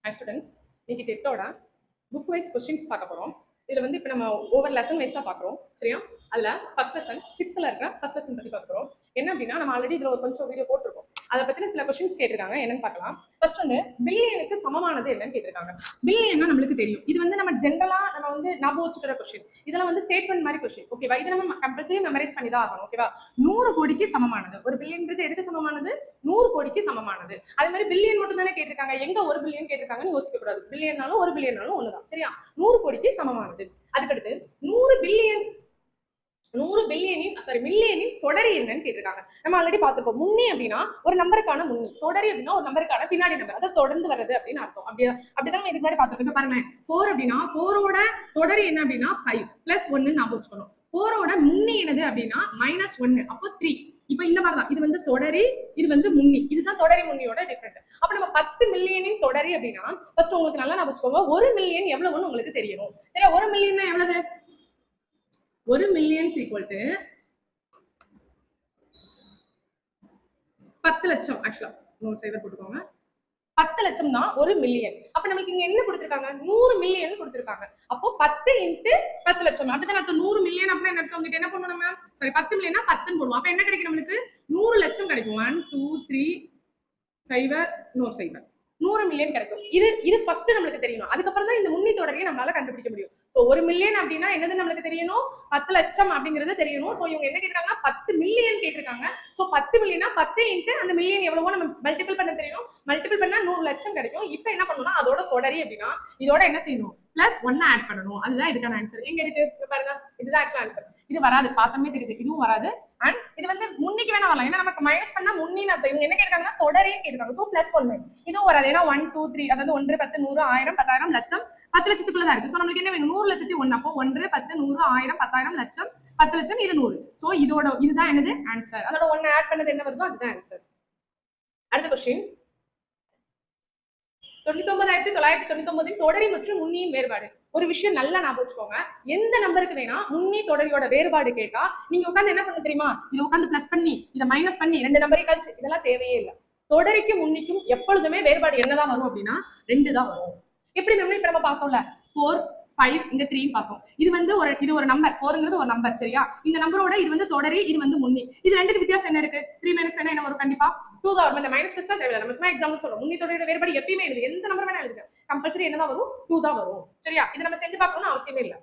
Hi students, இன்னைக்கு டெட்டோட book wise questions பார்க்க போகிறோம். இதில் வந்து இப்போ நம்ம ஓவர் லெசன் வைஸ் தான் பார்க்குறோம். சரியா? அதில் ஃபர்ஸ்ட் லெசன் 6th இருக்கிற ஃபர்ஸ்ட் லெசன் பற்றி பார்க்குறோம். என்ன அப்படின்னா, நம்ம ஆல்ரெடி இதில் ஒரு கொஞ்சம் வீடியோ போட்டிருக்கோம். அதை பற்றின சில கொஸ்டின்ஸ் கேட்டிருக்காங்க. என்னன்னு பார்க்கலாம். ஃபர்ஸ்ட் வந்து பில்லியனுக்கு சமமானது என்னன்னு கேட்டிருக்காங்க. பில்லியன்னா நம்மளுக்கு தெரியும். இது வந்து நம்ம ஜென்ரலாக நம்ம வந்து ஞாபகம் வச்சுக்கிற கொஸ்டின். இதெல்லாம் வந்து ஸ்டேட்மெண்ட் மாதிரி கொஸ்டின். ஓகேவா? இதை நம்ம கம்பல்சரி மெமரைஸ் பண்ணி தான் ஆகணும். ஓகேவா? 100 கோடிக்கு சமமானது. ஒரு பில்லியன்றது எதுக்கு சமமானது? 100 கோடிக்கு சமமானது. அதே மாதிரி பில்லியன் மட்டும் தானே கேட்டிருக்காங்க. எங்க ஒரு பில்லியன் கேட்டிருக்காங்கன்னு யோசிக்க கூடாது. பில்லியன்னாலும் ஒரு பில்லியன்னாலும் ஒண்ணுதான். சரியா? 100 கோடிக்கு சமமானது. அதுக்கடுத்து 100 மில்லியனின் தொடரி என்னன்னு கேட்டிருக்காங்க. நம்ம ஆல்ரெடி பார்த்துப்போம். முன்னி அப்படின்னா ஒரு நம்பருக்கான முன்னி, தொடரி அப்படின்னா ஒரு நம்பருக்கான பின்னாடி நம்பர், அதை தொடர்ந்து வருது அப்படின்னு அர்த்தம். அப்படிதான் இதுக்கு முன்னாடி பார்த்துருக்கோம். பாருங்க, 4 அப்படின்னா 4ஓட தொடரி என்ன அப்படின்னா 5 + 1 ஞாபகம் வச்சுக்கணும். 4ஓட முன்னி என்னது அப்படின்னா -1, அப்போ 3. இப்ப இந்த மாதிரிதான், இது வந்து தொடரி, இது வந்து முன்னி. இதுதான் தொடரி முன்னியோட டிஃபரெண்ட். அப்ப நம்ம 10 மில்லியனின் தொடரி அப்படின்னா ஃபர்ஸ்ட் உங்களுக்கு நல்லா ஞாபகம் வச்சுக்கோங்க. 1 மில்லியன் எவ்வளவுன்னு உங்களுக்கு தெரியணும். சரியா? 1 மில்லியன்னா எவ்வளவு? 1 மில்லியன் ஈக்குவல் டு 10 லட்சம். ஆக்சுவலா நோ சைவர் போட்டுக்கோங்க. 10 லட்சம் தான் 1 மில்லியன். அப்ப நமக்கு இங்க என்ன கொடுத்திருக்காங்க? 100 மில்லியன் கொடுத்திருக்காங்க. அப்போ 10 × 10 லட்சம். அப்படிதான் அர்த்தம். 100 மில்லியன் அப்படின்னா என்ன அர்த்தம்? என்ன பண்ணணும் நம்ம? சாரி, 10 மில்லியனா 10ன்னு போடுவோம். அப்ப என்ன கிடைக்கும் நம்மளுக்கு? 100 லட்சம் கிடைக்கும். 1 2 3 சைவர் நோ சைவர் 100 மில்லியன் கிடைக்கும். இது ஃபர்ஸ்ட் நம்மளுக்கு தெரியணும். அதுக்கப்புறம் தான் இந்த முன்னி தொடரையை நம்மளால கண்டுபிடிக்க முடியும். சோ 1 மில்லியன் அப்படின்னா என்னது நம்மளுக்கு தெரியணும்? 10 லட்சம் அப்படிங்கிறது தெரியணும். சோ இவங்க என்ன கேட்டிருக்காங்க? 10 மில்லியன் கேட்டிருக்காங்க. சோ 10 மில்லியனா 10 × அந்த மில்லியன் எவ்வளவோ நம்ம மல்டிபிள் பண்ண தெரியணும். மல்டிபிள் பண்ணா 100 லட்சம் கிடைக்கும். இப்போ என்ன பண்ணணும்னா, அதோட தொடரி அப்படின்னா இதோட என்ன செய்யணும்? +1 ஆட் பண்ணணும். அதுதான் இதுக்கான ஆன்சர். எங்க இருக்கு பாருங்க, இதுதான் ஆக்சுவல் ஆன்சர். இது வராது, பார்த்தமே தெரியுது. இதுவும் வராது. அண்ட் இது வந்து முன்னிக்கு வேணா வரலாம். ஏன்னா நமக்கு மைனஸ் பண்ணா முன்னின்னு அர்த்தம். இவங்க என்ன கேட்கறாங்கன்னா தொடரையும் கேட்கறாங்க. சோ +1 இதுவும் வராது. ஏன்னா 1 2 3 அதாவது 1 10 100 1000 10000 லட்சம் 10 லட்சத்துக்குள்ளதான் இருக்கு. சோ நமக்கு என்ன வேணும்? 100 லட்சத்தி 1. அப்போ 1 10 100 1000 10000 லட்சம் 10 லட்சம், இது 100. சோ இதுதான் என்னது ஆன்சர். அதோட 1 ஆட் பண்ணது என்ன வருதோ அதுதான் ஆன்சர். அடுத்த கொஸ்டின், 99,999 தொடரி மற்றும் முன்னியின் வேறுபாடு. ஒரு விஷயம் நல்லா ஞாபகம் வச்சுக்கோங்க. எந்த நம்பருக்கு வேணா முன்னி தொடரியோட வேறுபாடு கேட்டா நீங்க உட்காந்து என்ன பண்ண தெரியுமா? இதை உட்காந்து பிளஸ் பண்ணி இதை மைனஸ் பண்ணி 2 நம்பரை கழிச்சு, இதெல்லாம் தேவையே இல்லை. தொடரிக்கும் முன்னிக்கும் எப்பொழுதுமே வேறுபாடு என்னதான் வரும் அப்படின்னா 2 தான் வரும். எப்படி மேம்? இப்ப நம்ம பார்த்தோம்ல 4 5 இங்க 3 பார்த்தோம். இது ஒரு நம்பர். 4ங்கிறது ஒரு நம்பர். சரியா? இந்த நம்பரோட இது வந்து தொடரி, இது வந்து முன்னி. இது ரெண்டுக்கு வித்தியாசம் என்ன இருக்கு? 3 - 1 என்ன வரும்? கண்டிப்பா 2 தான் வரும். இந்த மைனஸ் பிளஸ் தேவையில்லை. நம்ம சும்மா எக்ஸாம்பிள் சொல்றோம். முன்னி தொடரியோட வேறுபாடு எப்பயுமே எழுது. எந்த நம்பர் வேணா எழுதுங்க. கம்பல்சரி என்னதான் வரும்? 2 தான் வரும். சரியா? இது நம்ம செஞ்சு பார்க்கணும்னு அவசியமே இல்லை.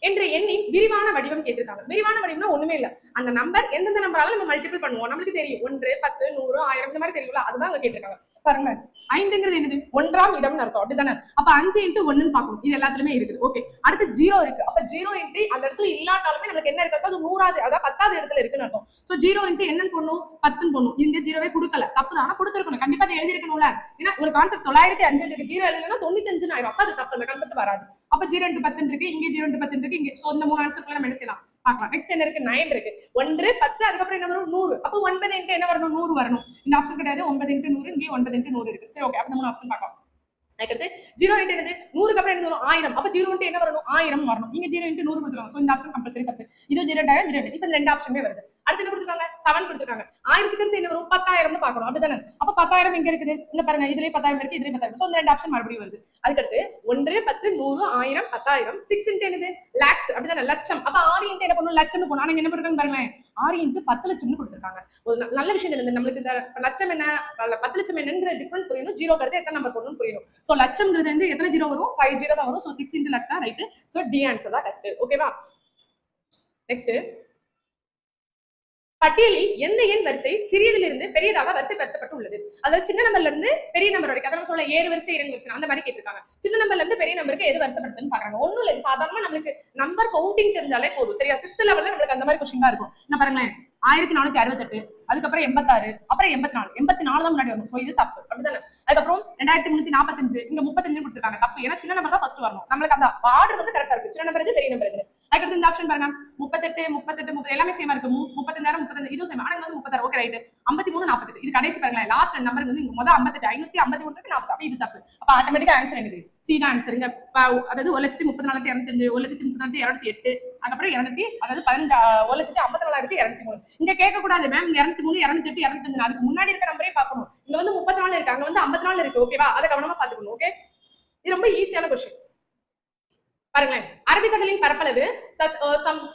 என்ற எண்ணின் விரிவான வடிவம் கேட்டிருக்காங்க. விரிவான வடிவம்னா ஒண்ணுமே இல்ல. அந்த நம்பர் எந்தெந்த நம்பரால நம்ம மல்டிபிள் பண்ணுவோம் நம்மளுக்கு தெரியும். 1 10 100 1000 இந்த மாதிரி தெரியும்ல, அதுதான் அங்க கேட்டிருக்காங்க. பாருங்க, 5ங்கிறது என்னது? 1ஆம் இடம்னு அர்த்தம். அப்படிதானே? அப்ப 5 × 1ன்னு பார்க்கணும். இது எல்லாத்துலயுமே இருக்குது. ஓகே, அடுத்து 0 இருக்கு. அப்ப 0 × அந்த இடத்துல இல்லாட்டாலுமே நமக்கு என்ன இருக்கு? அது 100வது, அதாவது 10வது இடத்துல இருக்குன்னு அர்த்தம். சோ 0 × என்னன்னு போடணும்? 10ன்னு போடணும். இங்க 0வே கொடுக்கல, தப்பு தான். ஆனா கொடுத்துருக்கணும். கண்டிப்பா அதை எழுதிருக்கணும்ல. ஏன்னா ஒரு கான்செப்ட் 905 இருக்கு, 0 எழுதலன்னா 95 ஆயிரும். அப்ப அது தப்பு. அந்த கான்செப்ட் வராது. அப்ப 0 × 10 இருக்கு, இங்க 0 × 10 இருக்கு, இங்க. சோ இந்த 3 ஆன்சர்க்குள்ள நம்ம என்ன செய்யலாம் பார்க்கலாம். நெக்ஸ்ட் என்ன இருக்கு? 9 இருக்கு. 1 10 அதுக்கப்புறம் என்ன வரும்? 100. அப்ப 9 × என்ன வரணும்? 100 வரணும். இந்த ஆப்ஷன் கிடையாது. 9 × 100, இங்கே 9 × 100 இருக்கு. சரி, ஓகே. அப்ப 3 ஆப்ஷன் பார்க்கலாம். அதுக்கடுத்து 0 × என்னது? 100க்கு அப்புறம் என்ன வரும்? 1000. அப்ப 0 × என்ன வரணும்? 1000 வரணும். இங்க 0 × 100 கொடுத்துருக்காங்க. சோ இந்த ஆப்ஷன் கம்பல்சரி தப்பு. இது 0 × 0. இப்ப இந்த ரெண்டு ஆப்ஷனுமே வருது. அடுத்து என்ன கொடுத்துருக்காங்க? 7 கொடுத்துருக்காங்க. 1000க்கு அடுத்து என்ன வரும்? 10,000 பார்க்கணும். அப்படிதானே? அப்ப 10,000 எங்க இருக்குது? இங்க பாருங்க, இதுலயே 10,000 இருக்கு, இதுலயே 10,000. சோ இந்த ரெண்டு ஆப்ஷன் மறுபடியும் வருது. அதுக்கடுத்து 1 10 100 1000 10,000 6 × என்னது? lakhs. அப்படிதானே? லட்சம். அப்ப 6 × என்ன பண்ணணும்? லட்சம்னு போணும். ஆனா என்ன பண்ணிருக்காங்க பாருங்க, 6 × 10 லட்சம்னு கொடுத்துருக்காங்க. ஒரு நல்ல விஷயம் தெரியுது நம்மளுக்கு. இந்த லட்சம் என்ன 10 லட்சம் என்னன்ற டிஃபரண்ட் புரியணும். 0 க்கு எத்தனை நம்பர் போடணும்னு புரியணும். சோ லட்சம்ங்கிறது வந்து எத்தனை 0 வரும்? 5 0 தான் வரும். சோ 6 × lakh தான் ரைட். சோ டி ஆன்சர் தான் கரெக்ட். ஓகேவா? நெக்ஸ்ட், பட்டியலில் எந்த எண் வரிசை சிறியதிலிருந்து பெரியதாக வரிசைப்படுத்தப்பட்டு உள்ளது? அதாவது சின்ன நம்பர்ல இருந்து பெரிய நம்பர் வரைக்கும். அதாவது சொல்ல ஏறு வரிசை இறங்கு வரிசை அந்த மாதிரி கேட்டிருக்காங்க. சின்ன நம்பர்ல இருந்து பெரிய நம்பருக்கு எது வரிசைப்படுத்துன்னு பாக்குறாங்க. ஒண்ணும் இல்லை, சாதாரணமா நம்மளுக்கு நம்பர் கவுண்டிங் தெரிஞ்சாலே போதும். சரியா? 6th லெவல்ல நம்மளுக்கு அந்த மாதிரி கொஸ்டின் தான் இருக்கும். என்ன பாருங்களேன், 1468, அதுக்கப்புறம் 86, அப்புறம் 84 84 தான் முன்னாடி வரும். சோ இது தப்பு. அப்படிதானே? அதுக்கப்புறம் 2345, இங்க 35 கொடுத்துருக்காங்க. தப்பு. ஏன்னா சின்ன நம்பர் தான் ஃபர்ஸ்ட் வரணும். நம்மளுக்கு அந்த ஆர்டர் வந்து கரெக்டா இருக்கு. சின்ன நம்பர் எது, பெரிய நம்பர் எது. அதுக்கடுத்து இந்த ஆப்ஷன் பாருங்க, 38 38 30 எல்லாமே சேமா இருக்கு. 35,000 35 இதுவும் சேமா. ஆனா வந்து 36. Okay right. 53 48 இது கடைசி பாருங்களேன், லாஸ்ட் ரெண்டு நம்பர் வந்து இங்க முதல் 58 553 இருக்கு, 40. அப்ப இது தப்பு. அப்ப ஆட்டோமேட்டிக்கா ஆன்சர் என்னது? சி தான் ஆன்சர். இங்க அதாவது 1,34,205 1,34,208 அதுக்கப்புறம் 200 அதாவது 1,54,203. இங்க கேட்க கூடாது மேம் 203 208 205 அதுக்கு முன்னாடி இருக்க நம்பரே பார்க்கணும். இங்க வந்து 34 இருக்கு, அங்க வந்து 54 இருக்கு. ஓகேவா? அதை கவனமா பாத்துக்கணும். ரொம்ப ஈஸியான கொஸ்டின் பாருங்களேன். அரபிக்கடலின் பரப்பளவு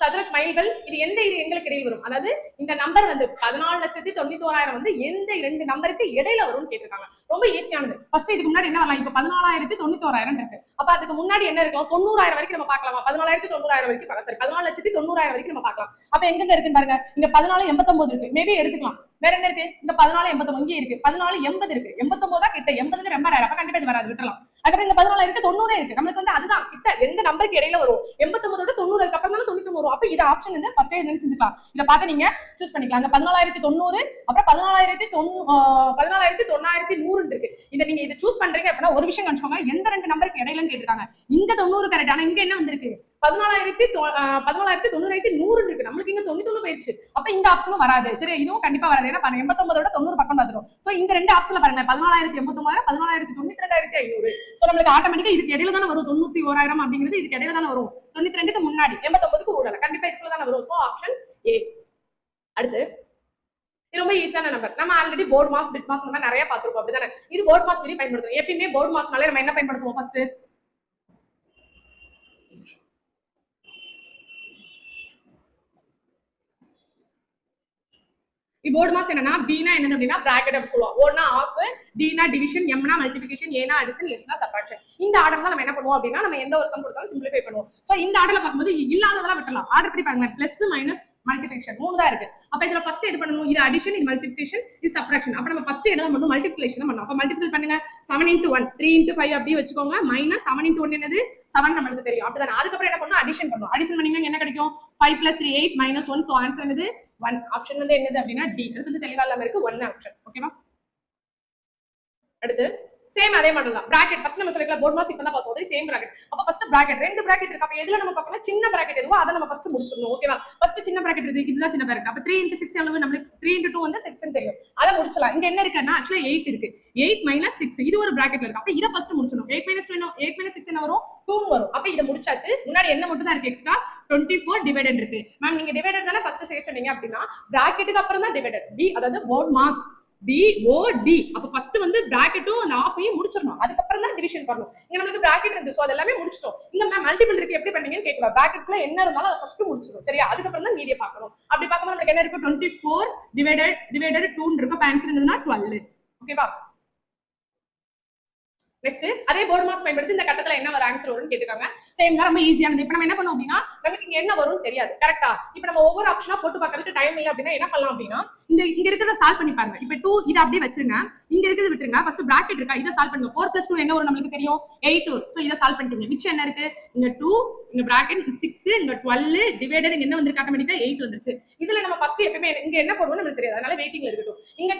சதுர மைல்கள். இது எந்த இரு எண்களுக்கு இடையில் வரும்? அதாவது இந்த நம்பர் வந்து 14,91,000 வந்து எந்த 2 நம்பருக்கு இடையில வரும்னு கேட்டிருக்காங்க. ரொம்ப ஈஸியானது. ஃபர்ஸ்ட் இதுக்கு முன்னாடி என்ன வரலாம்? இப்ப 14,91,000 இருக்கு. அப்ப அதுக்கு முன்னாடி என்ன இருக்கலாம்? 90,000 வரைக்கும் நம்ம பார்க்கலாமா? 14,90,000 வரைக்கும் சரி 14,90,000 வரைக்கும் நம்ம பார்க்கலாம். அப்ப எங்க இருக்குன்னு பாருங்க. இங்க 14,89 இருக்கு. மேபி எடுத்துக்கலாம். வேற என்ன இருக்கு? இந்த 14,89 இங்கே இருக்கு. 14,80 இருக்கு. 89 தான் கிட்ட. 80க்கு ரொம்ப ரேர். அப்ப கண்டிப்பா இது வராது, விட்டுறலாம். அதுக்கப்புறம் இங்க 14,90 இருக்கு. நமக்கு வந்து அதுதான் கிட்ட. எந்த நம்பருக்கு இடையில வரும்? 89 90 அப்புறம் தான் 99 வரும். அப்ப இது ஆப்ஷன் வந்து ஃபர்ஸ்ட் என்ன செஞ்சுக்கலாம். இத பார்த்து நீங்க சூஸ் பண்ணிக்கலாம். 14,90 அப்புறம் 14,900 இருக்கு. இத நீங்க இத சூஸ் பண்றீங்க அப்படின்னா ஒரு விஷயம் கவனிச்சுக்கோங்க. எந்த 2 நம்பருக்கு இடையிலன்னு கேட்டிருக்காங்க. இங்க 90 கரெக்ட். ஆனா இங்க என்ன வந்திருக்கு? 14,900 இருக்கு. நம்மளுக்கு இங்க 91 போயிடுச்சு. அப்ப இந்த ஆப்ஷனும் வராது. சரி, இதுவும் கண்டிப்பா வராது. ஏன்னா 89 90 பக்கம் வந்துரும். சோ இந்த 2 ஆப்ஷன்ல பாருங்க. 14,089 14,92,500. சோ நம்மளுக்கு ஆட்டோமேட்டிக்கா இதுக்கு இடையில தான வரும். 91,000 அப்படிங்கிறது இதுக்கு இடையில தான வரும். 92க்கு முன்னாடி 89க்கு ஊடல. கண்டிப்பா இதுக்குள்ள தான வரும். So option A. அடுத்து இது ரொம்ப ஈஸியான நம்பர். நம்ம ஆல்ரெடி போர்ட் மாஸ், பிட் மாஸ் அந்த மாதிரி நிறைய பார்த்திருப்போம். அப்படிதானே? இது போர்ட் மாஸ் விதி பயன்படுத்துவோம். எப்பயுமே போர்ட் மாஸ்னாலே நம்ம என்ன பயன்படுத்துவோம்? ஃபர்ஸ்ட் போர்ட் மாஸ் என்னன்னா பீனா என்னது அப்படின்னா பிராக்கெட் அப்படி சொல்லுவோம். ஓனா ஆஃப், டீனா டிவிஷன், எம்னா மல்டிபிகேஷன், ஏனா அடிஷன், எஸ்னா சப்ட்ராக்ஷன். இந்த ஆர்டர் தான் நம்ம என்ன பண்ணுவோம் அப்படின்னா நம்ம எந்த ஒரு சம் கொடுத்தாலும் சிம்பிளிஃபை பண்ணுவோம். சோ இந்த ஆர்டர்ல பார்க்கும்போது இல்லாததெல்லாம் விட்டுலாம். ஆர்டர் பண்ணி பாருங்க. பிளஸ் மைனஸ் மல்டிபிகேஷன் 3 தான் இருக்கு. அப்ப இதுல ஃபர்ஸ்ட் எது பண்ணணும்? இது அடிஷன், இது மல்டிபிகேஷன், இது சப்ட்ராக்ஷன். அப்ப நம்ம ஃபர்ஸ்ட் என்ன பண்ணணும்? மல்டிபிகேஷன் பண்ணணும். அப்ப மல்டிபிள் பண்ணுங்க. 7 into 1 3 into 5 அப்படி வச்சுக்கோங்க. மைனஸ் 7 into 1 என்னது? 7 நமக்கு தெரியும். அப்படிதானே? அதுக்கப்புறம் என்ன பண்ணணும்? அடிஷன் பண்ணணும். அடிஷன் பண்ணீங்கன்னா என்ன கிடைக்கும்? 5 plus 3 8 minus 1. சோ ஆன்சர் என்னது? 1. ஆப்ஷன் வந்து என்னது அப்படின்னா டி. அது வந்து தெளிவா இல்லாம இருக்கு. 1 ஆப்ஷன். ஓகேவா? அடுத்து சேம் அதே மாதிரி தான். பிராக்கெட் ஃபர்ஸ்ட் நம்ம சொல்லிக்கலாம். போர்ட் மாஸ் இப்பதான் பார்த்தோம். Same bracket. அப்ப ஃபர்ஸ்ட் பிராக்கெட் 2 பிராக்கெட் இருக்கு. அப்ப எதுல நம்ம பார்க்கணும்? சின்ன பிராக்கெட் எதுவோ அதை நம்ம ஃபர்ஸ்ட் முடிச்சிடணும். ஓகேவா? ஃபர்ஸ்ட் சின்ன பிராக்கெட் இருக்கு. இதுதான் சின்ன பிராக்கெட். அப்ப 3 into 6 எவ்வளவு? நமக்கு 3 into 2 வந்து 6 ன்னு தெரியும். அதை முடிச்சலாம். இங்க என்ன இருக்குன்னா ஆக்சுவலா 8 இருக்கு. 8 minus 6 இது ஒரு பிராக்கெட்ல இருக்கு. அப்ப இத ஃபர்ஸ்ட் முடிச்சணும். 8 minus 2 8 minus 6 என்ன வரும்? 2 வரும். அப்ப இத முடிச்சாச்சு. முன்னாடி என்ன மட்டும் தான் இருக்கு? எக்ஸ்ட்ரா 24 டிவைடட் இருக்கு. மேம் நீங்க டிவைடட் தான ஃபர்ஸ்ட் செய்ய சொன்னீங்க அப்படின்னா பிராக்கெட்டுக்கு அப்புறம் தான் டிவைடட். பி அதாவது போர்ட் மாஸ் BOD. அப்ப ஃபர்ஸ்ட் வந்து பிராக்கெட்டும் அந்த ஆஃபையும் முடிச்சிடணும். அதுக்கப்புறம் தான் டிவிஷன் பண்ணணும். இங்க நமக்கு பிராக்கெட் இருந்து சோ அதெல்லாம் முடிச்சிட்டோம். இங்க மேம் மல்டிபிள் இருக்கு எப்படி பண்ணீங்கன்னு கேட்கலாம். பிராக்கெட்ல என்ன இருந்தாலும் அதை ஃபர்ஸ்ட் முடிச்சிடும். சரியா? அதுக்கப்புறம் தான் மீதியை பார்க்கணும். அப்படி பார்க்கும்போது நமக்கு என்ன இருக்கு? 24 டிவைடட் 2 இருக்கு. அப்ப ஆன்சர் என்னதுன்னா 12. ஓகேவா? நெக்ஸ்ட் அதே போர்ட் மாஸ் பயன்படுத்தி இந்த கட்டத்துல என்ன வர ஆன்சர் வரும்னு கேட்டிருக்காங்க. சேம் தான், ரொம்ப ஈஸியானது. இப்போ நம்ம என்ன பண்ணோம் அப்படின்னா நமக்கு இங்க என்ன வரும்னு தெரியாது. கரெக்ட்டா? இப்போ நம்ம ஒவ்வொரு ஆப்ஷனா போட்டு பார்க்கிறதுக்கு டைம் இல்ல அப்படின்னா என்ன பண்ணலாம் அப்படின்னா இங்க இருக்கிறத சால்வ் பண்ணி பாருங்க. இப்போ 2 இத அப்படியே வச்சிருங்க. இங்க இருக்கிறத விட்டுருங்க. ஃபர்ஸ்ட் பிராக்கெட் இருக்கா? இத சால்வ் பண்ணுங்க. 4 + 2 என்ன வரும் நமக்கு தெரியும்? 8 வரும். சோ இத சால்வ் பண்ணிட்டீங்க. மிச்சம் என்ன இருக்கு? இங்க 2 இங்க பிராக்கெட் 6 இங்க 12 டிவைடட் இங்க என்ன வந்திருக்கு? ஆட்டோமேட்டிக்கா 8 வந்துருச்சு. இதுல நம்ம ஃபர்ஸ்ட் எப்பவுமே இங்க என்ன போடுவோம்னு நமக்கு தெரியாது. அதனால வெயிட்டிங்ல இருக்கட்டும். இங்க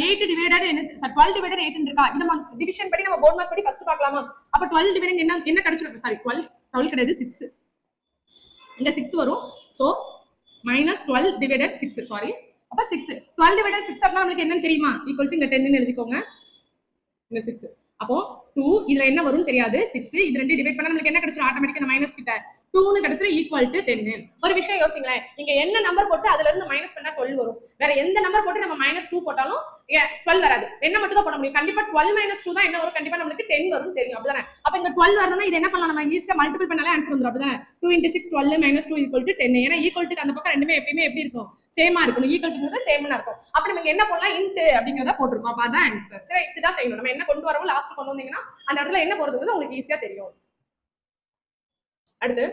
8 டிவைடட் என்ன 12 டிவைடட் 8 இருக்கா? இத நம்ம டிவிஷன் படி நம்ம போர்ட் மாஸ் படி ஃபர்ஸ்ட் பார்க்கலாமா? அப்ப 12 டிவைடட் என்ன கிடைச்சிருக்கு? சாரி 12 கிடையாது 6. இங்க 6 வரும். So -12 divided 6. சாரி. அப்ப 6 12 டிவைடட் 6 அப்பனா நமக்கு என்னன்னு தெரியுமா? ஈக்குவல் டு இங்க 10 ன்னு எழுதிக்கோங்க. இங்க 6. அப்போ 2 இதுல என்ன வரும்னு தெரியாது. 6 இது ரெண்டு டிவைட் பண்ணா நமக்கு என்ன கிடைச்சிரும்? ஆட்டோமேட்டிக்கா இந்த மைனஸ் கிட்ட 2 ன்னு கிடைச்சிரும். Equal to 10. ஒரு விஷயம் யோசிங்களேன். இங்க என்ன நம்பர் போட்டு அதுல இருந்து மைனஸ் பண்ணா 12 வரும். வேற எந்த நம்பர் போட்டு நம்ம -2 போட்டாலும் 12 வராது. என்ன மட்டும் தான் போட முடியும். கண்டிப்பா 12 - 2 தான் என்ன வரும்? கண்டிப்பா நமக்கு 10 வரும் தெரியும். அப்படிதானே? அப்ப இங்க 12 வரணும்னா இது என்ன பண்ணலாம்? நம்ம ஈஸியா மல்டிபிள் பண்ணாலே ஆன்சர் வந்துரும். அப்படிதானே? 2 × 6 12 - 2 = 10. ஏன்னா ஈக்குவல் டு அந்த பக்கம் ரெண்டுமே எப்பயுமே எப்படி இருக்கும்? சேமா இருக்கணும். ஈக்குவல் டுங்கிறது சேம்னு இருக்கும். அப்ப நம்ம என்ன பண்ணலாம்? இன்ட் அப்படிங்கறத போட்டுருக்கோம். அப்ப அதான் ஆன்சர். சரி, இப்படிதான் செய்யணும். நம்ம என்ன கொண்டு வரோம் லாஸ்ட் கொண்டு வந்தீங்கன்னா அந்த இடத்துல என்ன போறதுங்கிறது உங்களுக்கு ஈஸியா தெரியும். அடுத்து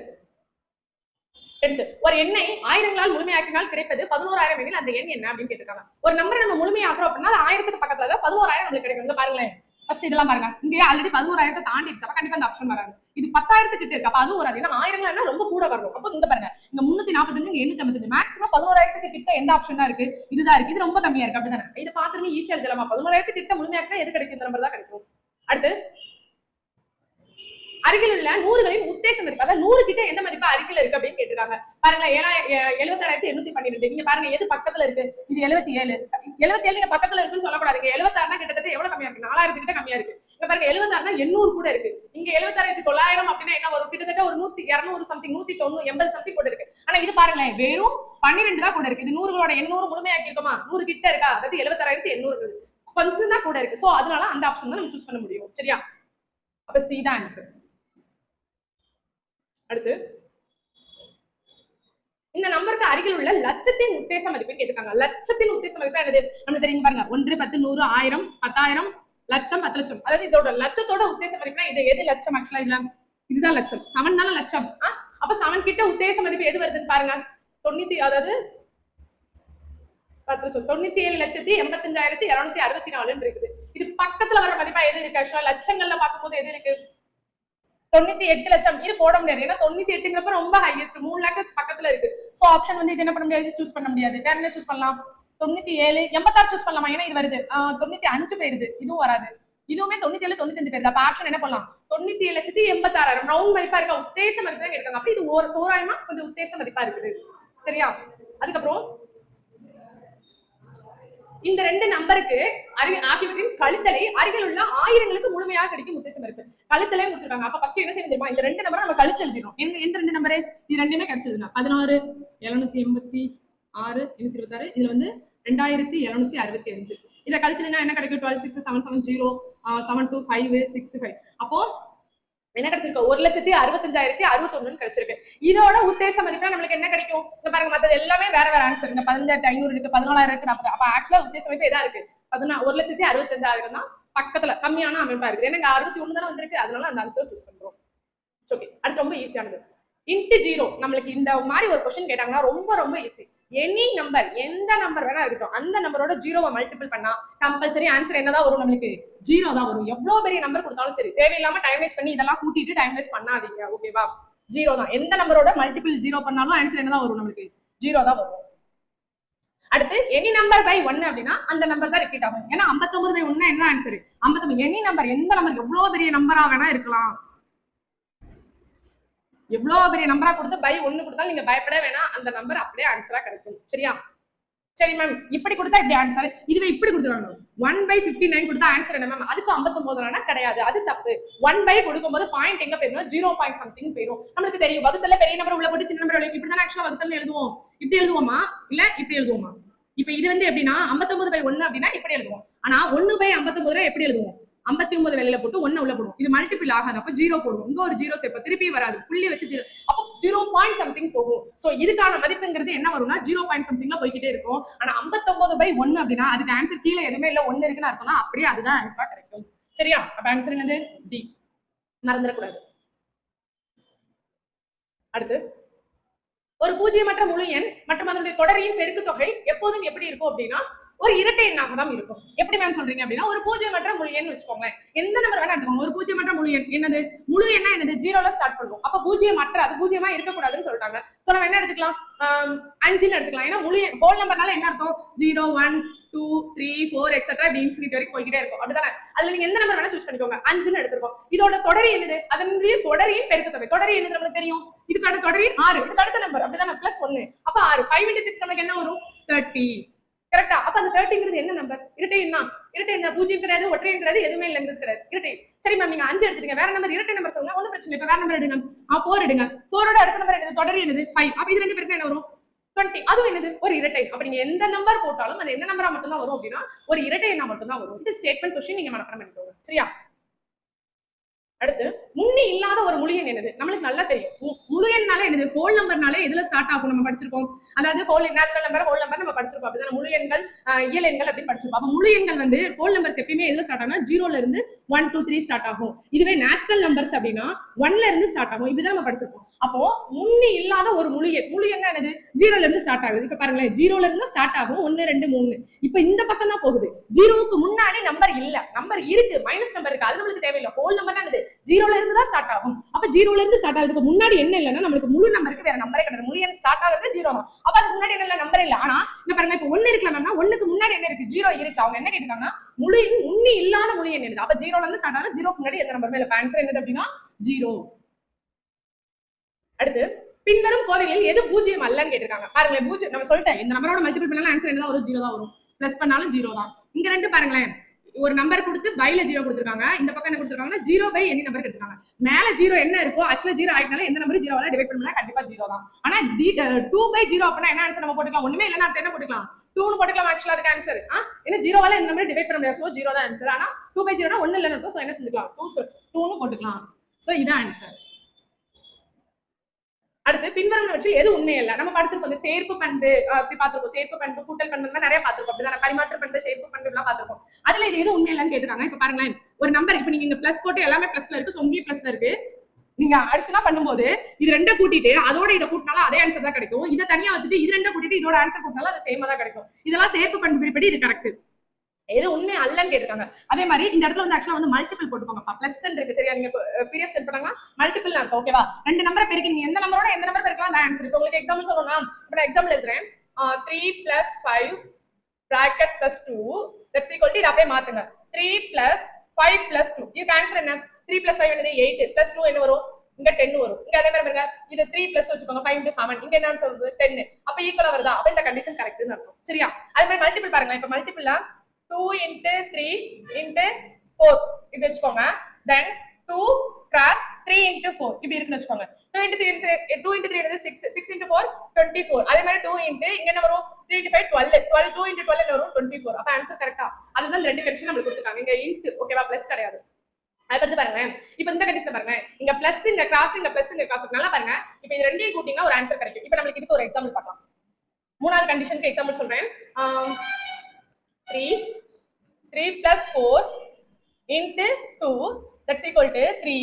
ஒரு எண்ணை ஆயிரங்களால் முழுமையாக்கினால் கிடைப்பது 11,000 எனில் அந்த எண் என்ன அப்படின்னு கேட்டிருக்காங்க. ஒரு நம்பரை நம்ம முழுமையாக்குறோம் அப்படின்னா 1000க்கு பக்கத்துல தான் 11,000 நமக்கு கிடைக்கும். இங்க பாருங்களேன். ஃபர்ஸ்ட் இதெல்லாம் பாருங்க. இங்கே ஆல்ரெடி 11,000 தாண்டிடுச்சு. அப்ப கண்டிப்பா அந்த ஆப்ஷன் வராது. இது 10,000 கிட்ட இருக்கு. அப்ப அதுவும் வராது. ஏன்னா 1000 ரொம்ப கூட வரணும். அப்ப இங்க பாருங்க. இங்க 345 இங்க 855. மேக்ஸிமம் 11,000 கிட்ட எந்த ஆப்ஷன் தான் இருக்கு? இதுதான் இருக்கு. இது ரொம்ப கம்மியா இருக்கு. அப்படிதானே? இதை பார்த்துட்டு ஈஸியா எழுதலாமா? 11,000 கிட்ட முழுமையாக்கினா எது கிடைக்கும்? இந்த நம்பர் தான் கிடைக்கும். அடுத்து அருகில் உள்ள 100களின் உத்தேசம் இருக்கு. அதாவது 100 கிட்ட எந்த மதிப்பு அருகில் இருக்கு அப்படின்னு கேட்டிருக்காங்க. பாருங்க 76,812. நீங்க பாருங்க எது பக்கத்துல இருக்கு? இது 77. 77 நீங்க பக்கத்துல இருக்குன்னு சொல்லக்கூடாது. 76 கிட்டத்தட்ட எவ்வளவு கம்மியா இருக்கு? 4000 கிட்ட கம்மியா இருக்கு. இங்க பாருங்க 76 800 கூட இருக்கு. இங்க 76,900 அப்படின்னா என்ன வரும்? கிட்டத்தட்ட ஒரு 100 200 சம்திங் 190 80 சம்திங் கூட இருக்கு. ஆனா இது பாருங்களேன் வெறும் 12 தான் கூட இருக்கு. இது 100களோட 800 முழுமையாக்கி இருக்கோமா? 100 கிட்ட இருக்கா? அதாவது 76,800 கொஞ்சம் தான் கூட இருக்கு. சோ அதனால அந்த ஆப்ஷன் தான் நம்ம சூஸ் பண்ண முடியும். சரியா? அப்ப சி தான் ஆன்சர். அடுத்து இந்த நம்பருக்கு அருகில் உள்ள லட்சத்தின் உத்தேச மதிப்பு கேட்டிருக்காங்க. லட்சத்தின் உத்தேச மதிப்பு என்னது நமக்கு தெரியும் பாருங்க. 1 10 100 1000 10000 லட்சம் 10 லட்சம். அதாவது இதோட லட்சத்தோட உத்தேச மதிப்புனா இது எது லட்சம்? ஆக்சுவலா இதுல இதுதான் லட்சம். 7 தானே லட்சம். அப்ப 7 கிட்ட உத்தேச மதிப்பு எது வருதுன்னு பாருங்க. 90 அதாவது 97,85,264 இருக்குது. இது பக்கத்துல வர மதிப்பா எது இருக்கு? ஆக்சுவலா லட்சங்கள்ல பார்க்கும்போது எது இருக்கு? 98 லட்சம். இது போட முடியாது. ஏன்னா 98ங்கிறப்ப ரொம்ப ஹையஸ்ட். 3 லேக் பக்கத்துல இருக்கு. சோ ஆப்ஷன் வந்து இது என்ன பண்ண முடியாது, சூஸ் பண்ண முடியாது. வேற என்ன சூஸ் பண்ணலாம்? 97 86 சூஸ் பண்ணலாமா? ஏன்னா இது வருது 95 போயிருது. இதுவும் வராது. இதுவுமே 97 95 போயிருது. அப்ப ஆப்ஷன் என்ன பண்ணலாம்? 97,86,000 ரவுண்ட் மதிப்பா இருக்கா? உத்தேச மதிப்பு தான் கேட்காங்க. அப்ப இது ஒரு தோராயமா கொஞ்சம் உத்தேச மதிப்பா இருக்குது. சரியா? அதுக்கப்புறம் இந்த ரெண்டு நம்பருக்கு ஆகியவற்றின் கழித்தலை அருகில் உள்ள ஆயிரங்களுக்கு முழுமையாக கிடைக்கும் உத்தேச மதிப்பு. கழித்தலே கொடுத்துருக்காங்க. அப்ப ஃபர்ஸ்ட் என்ன செய்யணும் தெரியுமா? இந்த ரெண்டு நம்பரை நம்ம கழிச்சு எழுதிடும். எந்த ரெண்டு நம்பரு? இது ரெண்டுமே கழிச்சு எழுதலாம். 16 786 826. இதுல வந்து 2765. இதை கழிச்சதுன்னா என்ன கிடைக்கும்? 12 6 770 725 65. அப்போ என்ன கிடைச்சிருக்கு? 1,65,061 கிடைச்சிருக்கு. இதோட உத்தேச மதிப்பா நம்மளுக்கு என்ன கிடைக்கும்? இந்த பாருங்க, மற்றது எல்லாமே வேற வேற ஆன்சர். இந்த 15,500 இருக்கு, 14,000 இருக்கு, 40. அப்ப ஆக்சுவலா உத்தேச மதிப்பு எதா இருக்கு? 1,65,000 தான் பக்கத்துல கம்மியான அமௌண்டா இருக்குது. ஏன்னா 61 தானே வந்திருக்கு. அதனால அந்த ஆன்சர் சூஸ் பண்றோம். ஓகே, அடுத்து ரொம்ப ஈஸியானது. Into zero. நம்மளுக்கு இந்த மாதிரி ஒரு கொஸ்டின் கேட்டாங்கன்னா ரொம்ப ரொம்ப ஈஸி. எனி நம்பர், எந்த நம்பர் வேணா இருக்கட்டும், அந்த நம்பரோட ஜீரோவை மல்டிபிள் பண்ணா கம்பல்சரி ஆன்சர் என்னதான் வரும்? நம்மளுக்கு ஜீரோ தான் வரும். எவ்வளவு பெரிய நம்பர் கொடுத்தாலும் சரி, தேவையில்லாம டைம் வேஸ்ட் பண்ணி இதெல்லாம் கூட்டிட்டு டைம் வேஸ்ட் பண்ணாதீங்க. ஓகேவா? ஜீரோ தான். எந்த நம்பரோட மல்டிபிள் ஜீரோ பண்ணாலும் ஆன்சர் என்னதான் வரும்? நம்மளுக்கு ஜீரோ தான் வரும். அடுத்து எனி நம்பர் பை 1 அப்படின்னா அந்த நம்பர் தான் ரிப்பீட் ஆகும். ஏன்னா 59 பை 1 என்ன ஆன்சர்? 59. எனி நம்பர், எந்த நம்பர் எவ்வளவு பெரிய நம்பரா வேணா இருக்கலாம். எவ்வளவு பெரிய நம்பரா கொடுத்து பை 1 கொடுத்தாலும் நீங்க பயப்பட வேணாம். அந்த நம்பர் அப்படியே ஆன்சரா கிடைக்கும். சரியா? சரி மேம், இப்படி கொடுத்தா இப்படி ஆன்சர். இதுவே இப்படி கொடுத்துருவாங்க. 1/59 கொடுத்தா ஆன்சர் என்ன மேம்? அதுக்கு 59 கிடையாது, அது தப்பு. 1 கொடுக்கும்போது பாயிண்ட் எங்க போயிடும்? 0 பாயிண்ட் சம்திங் போயிடும். நம்மளுக்கு தெரியும் வகுத்தல்ல பெரிய நம்பர் உள்ள போட்டு சின்ன நம்பர் உள்ள இப்படிதான் ஆக்சுவலா வகுத்தல் எழுதுவோம். இப்படி எழுதுவோமா இல்ல இப்படி எழுதுவோமா? இப்ப இது வந்து எப்படின்னா 59/1 அப்படின்னா இப்படி எழுதுவோம். ஆனா 1/59 எப்படி எழுதுவோம்? 59 வெளியில போட்டு 1 உள்ள போடுவோம். இது மல்டிபிள் ஆகாது. அப்ப 0 போடுவோம். இங்க ஒரு 0 சேர்ப்போம். திருப்பி வராது. புள்ளி வச்சு 0. அப்ப 0 பாயிண்ட் சம்திங் போகும். சோ இதுக்கான மதிப்புங்கிறது என்ன வரும்னா 0 பாயிண்ட் சம்திங்ல போய்கிட்டே இருக்கும். ஆனா 59/1 அப்படின்னா அதுக்கு ஆன்சர் கீழே எதுவுமே இல்ல, 1 இருக்குன்னு அர்த்தம்னா அப்படியே அதுதான் ஆன்சரா கிடைக்கும். சரியா? அப்ப ஆன்சர் என்னது? டி. மறந்துடக்கூடாது. அடுத்து ஒரு பூஜ்ஜியமற்ற முழு எண் மற்றும் அதனுடைய தொடரின் பெருக்கு தொகை எப்போதும் எப்படி இருக்கும் அப்படின்னா ஒரு இரட்டை எண்ணாக தான் இருக்கும். எப்படி மேம் சொல்றீங்க அப்படின்னா ஒரு பூஜ்ஜியமற்ற முழு எண் வச்சுக்கோங்களேன். எந்த நம்பர் வேணா எடுத்துக்கோங்க. ஒரு பூஜ்ஜியமற்ற முழு எண் என்னது? முழு எண்ணா என்னது? 0ல ஸ்டார்ட் பண்ணுவோம். அப்ப பூஜ்ஜியமற்ற, அது பூஜ்ஜியமா இருக்கக்கூடாதுன்னு சொல்லிட்டாங்க. சோ நம்ம என்ன எடுத்துக்கலாம்? 5ன்னு எடுத்துக்கலாம். ஏன்னா முழு எண் ஹோல் நம்பர்னால என்ன அர்த்தம்? 0 1 2 3 4 எக்ஸெட்ரா இன்ஃபினிட்டி வரைக்கும் போய்கிட்டே இருக்கும். அப்படிதானே? அதுல நீங்க எந்த நம்பர் வேணா சூஸ் பண்ணிக்கோங்க. 5ன்னு எடுத்துருக்கோம். இதோட தொடரி என்னது? அதனுடைய தொடரின் பெருக்கு தொகை. தொடரி என்னது நமக்கு தெரியும். இதுக்கு அடுத்த தொடரி 6. இதுக்கு அடுத்த நம்பர் அப்படிதானே? +1. அப்ப 6. 5 × 6 நமக்கு என்ன வரும்? 30. கரெக்டா? அப்ப அந்த 30ங்கிறது என்ன நம்பர்? இரட்டை எண்ணா? இரட்டை எண்ணா பூஜ்ஜியம் கிடையாது, ஒற்றை எண் கிடையாது, எதுவுமே இல்லைங்கிறது கிடையாது. இரட்டை. சரி மேம், நீங்க 5 எடுத்துட்டீங்க. வேற நம்பர் இரட்டை நம்பர் சொல்லுங்க. ஒன்னும் பிரச்சனை இல்லை. இப்ப வேற நம்பர் எடுங்க. 4 எடுங்க. 4ஓட அடுத்த நம்பர் என்னது? தொடரி என்னது? 5. அப்ப இது ரெண்டு பேருக்கு என்ன வரும்? 20. அதுவும் என்னது? ஒரு இரட்டை. அப்ப நீங்க எந்த நம்பர் போட்டாலும் அது என்ன நம்பரா மட்டும் தான் வரும் அப்படின்னா ஒரு இரட்டை எண்ணா மட்டும் தான் வரும். இது ஸ்டேட்மெண்ட் கொஸ்டின், நீங்க மனப்பாடம் பண்ணிக்கோங்க. சரியா? அடுத்து முன்னி இல்லாத ஒரு முழு எண் என்னது? நம்மளுக்கு நல்லா தெரியும். முழு எண்ணாலே என்னது? ஹோல் நம்பர்னாலே எதுல ஸ்டார்ட் ஆகும்? நம்ம படிச்சிருக்கோம். அதாவது whole natural number, whole number நம்ம படிச்சிருக்கோம். அப்படிதான் முழு எண்கள், இயல் எண்கள் அப்படி படிச்சிருக்கோம். அப்ப முழு எண்கள் வந்து ஹோல் நம்பர்ஸ் எப்பயுமே எதுல ஸ்டார்ட் ஆகும்னா 0ல இருந்து 1 2 3 ஸ்டார்ட் ஆகும். இதுவே நேச்சுரல் நம்பர்ஸ் அப்படின்னா 1ல இருந்து ஸ்டார்ட் ஆகும். இப்படிதான் நம்ம படிச்சிருக்கோம். அப்போ முன்னி இல்லாத ஒரு முழு எண். முழு எண் என்னது? 0ல இருந்து ஸ்டார்ட் ஆகுது. இப்ப பாருங்களேன், 0ல இருந்து ஸ்டார்ட் ஆகும். 1 2 3. இப்ப இந்த பக்கம் தான் போகுது. 0க்கு முன்னாடி நம்பர் இல்ல, நம்பர் இருக்கு, மைனஸ் நம்பர் இருக்கு. அது நம்மளுக்கு தேவையில்லை. ஹோல் நம்பர் என்னது? 0ல இருந்து தான் ஸ்டார்ட் ஆகும். அப்ப 0ல இருந்து ஸ்டார்ட் ஆகுதுக்கு முன்னாடி என்ன இல்லைன்னா நம்மளுக்கு முழு நம்பருக்கு வேற நம்பரே கிடையாது. முழு எண் ஸ்டார்ட் ஆகுறது 0 தான். அப்ப அதுக்கு முன்னாடி என்ன நம்பர் இல்ல. ஆனா இங்க பாருங்க, இப்ப 1 இருக்கலாம்னா 1க்கு முன்னாடி என்ன இருக்கு? 0 இருக்கு. அவங்க என்ன கேட்டாங்கன்னா முழு எண் முன்னி இல்லாத முழு எண் என்னது? அப்ப 0ல இருந்து ஸ்டார்ட் ஆகுது. 0க்கு முன்னாடி எந்த நம்பருமே இல்ல. ஆன்சர் என்னது அப்படின்னா 0. அடுத்து பின்வரும் கோவைகளில் எது பூஜ்ஜியம் அல்லன்னு கேட்டிருக்காங்க. பாருங்க, பூஜ்ஜியம் நம்ம சொல்லிட்டேன். இந்த நம்பரோட மல்டிபிள் பண்ணாலும் ஆன்சர் என்னதான் வரும்? 0 தான் வரும். பிளஸ் பண்ணாலும் 0 தான். இங்க ரெண்டு பாருங்களேன், ஒரு நம்பர் கொடுத்து பைல 0 கொடுத்துருக்காங்க. இந்த பக்கம் என்ன கொடுத்துருக்காங்கன்னா 0 எனி நம்பர் எடுத்துருக்காங்க. மேல 0 என்ன இருக்கோ ஆக்சுவலா 0 ஆயிட்டனால எந்த நம்பர் 0வால டிவைட் பண்ணா கண்டிப்பா 0 தான். ஆனா 2/0 அப்படின்னா என்ன ஆன்சர் நம்ம போட்டுக்கலாம்? ஒண்ணுமே இல்லைன்னா என்ன போட்டுக்கலாம்? 2 போட்டுக்கலாம் ஆக்சுவலா அதுக்கு ஆன்சர். ஏன்னா 0வால இந்த நம்பரை டிவைட் பண்ண முடியாது. சோ 0 தான் ஆன்சர். ஆனா 2/0 1 இல்லன்னு அர்த்தம். சோ என்ன செஞ்சுக்கலாம் 2 னு போட்டுக்கலாம். சோ இதான் ஆன்சர். அடுத்து பின்வருவனவற்றில் எது உண்மை இல்ல? நம்ம பார்த்திருக்கோம் இந்த சேர்ப்பு பண்பு அப்படி பார்த்திருக்கோம். சேர்ப்பு பண்பு கூட்டல் பண்பு நிறைய பார்த்திருக்கோம். அப்படிதான் பரிமாற்ற பண்பு சேர்ப்பு பண்பு எல்லாம் பார்த்திருக்கோம். அதுல இது எது உண்மை இல்லன்னு கேட்டிருக்காங்க. இப்ப பாருங்களேன், ஒரு நம்பர் இப்ப நீங்க பிளஸ் போட்டு எல்லாமே பிளஸ்ல இருக்கு. சோ இங்கேயும் பிளஸ்ல இருக்கு. நீங்க அடிஷனா பண்ணும்போது இது ரெண்டை கூட்டிட்டு அதோட இதை கூட்டினாலும் அதே ஆன்சர் தான் கிடைக்கும். இதை தனியா வச்சுட்டு இது ரெண்டை கூட்டிட்டு இதோட ஆன்சர் கூட்டினாலும் அது சேமா தான் கிடைக்கும். இதெல்லாம் சேர்ப்பு பண்பு விதிப்படி இது கரெக்ட். எது உண்மை அல்லன்னு கேட்டிருக்காங்க. அதே மாதிரி இந்த இடத்துல வந்து ஆக்சுவலா வந்து மல்டிபிள் போட்டுக்கோங்க. பிளஸ் இருக்கு சரியா? நீங்க பீரியட் செட் பண்ணாங்க மல்டிபிள் இருக்கும். ஓகேவா? ரெண்டு நம்பரை பெருக்கி நீங்க எந்த நம்பரோட எந்த நம்பர் பெருக்கலாம் அந்த ஆன்சர். இப்போ உங்களுக்கு எக்ஸாம்பிள் சொல்லணும். இப்போ நான் எக்ஸாம்பிள் எழுதுறேன். 3 + 5 bracket +2 that's equal to இத அப்படியே மாத்துங்க. 3 + 5 + 2 இதுக்கு ஆன்சர் என்ன? 3 + 5 என்னது 8 + 2 என்ன வரும்? இங்க 10 வரும். இங்க அதே மாதிரி பாருங்க, இது 3 + வச்சுக்கோங்க 5 × 7 இங்க என்ன ஆன்சர் வருது 10. அப்ப ஈக்குவலா வருதா? அப்ப இந்த கண்டிஷன் கரெக்ட்னு அர்த்தம். சரியா? அதே மாதிரி மல்டிபிள் பாருங்க. இப்ப மல்டிபிள்ல 2 × 3 × 4 இது வச்சுக்கோங்க. then 2 cross 3 × 4 இப்படி இருக்குன்னு வச்சுக்கோங்க. 2 × 3 என்னது 6 6 × 4 24. அதே மாதிரி 2 × இங்க என்ன வரும் 3 × 5 12 2 × 12 என்ன வரும் 24. அப்ப ஆன்சர் கரெக்ட்டா? அதுதான் ரெண்டு கண்டிஷன் நமக்கு கொடுத்திருக்காங்க. இங்க இன்ட் ஓகேவா பிளஸ் கிடையாது. அதுக்கு பாருங்க, இப்போ இந்த கண்டிஷன் பாருங்க, இங்க பிளஸ் இங்க கிராஸ் இங்க பிளஸ் இங்க கிராஸ் நல்லா பாருங்க. இப்போ இது ரெண்டையும் கூட்டினா ஒரு ஆன்சர் கிடைக்கும். இப்போ நமக்கு இதுக்கு ஒரு எக்ஸாம்பிள் பார்க்கலாம். மூணாவது கண்டிஷனுக்கு எக்ஸாம்பிள் சொல்றேன். 3 + 4 × 2 that's equal to 3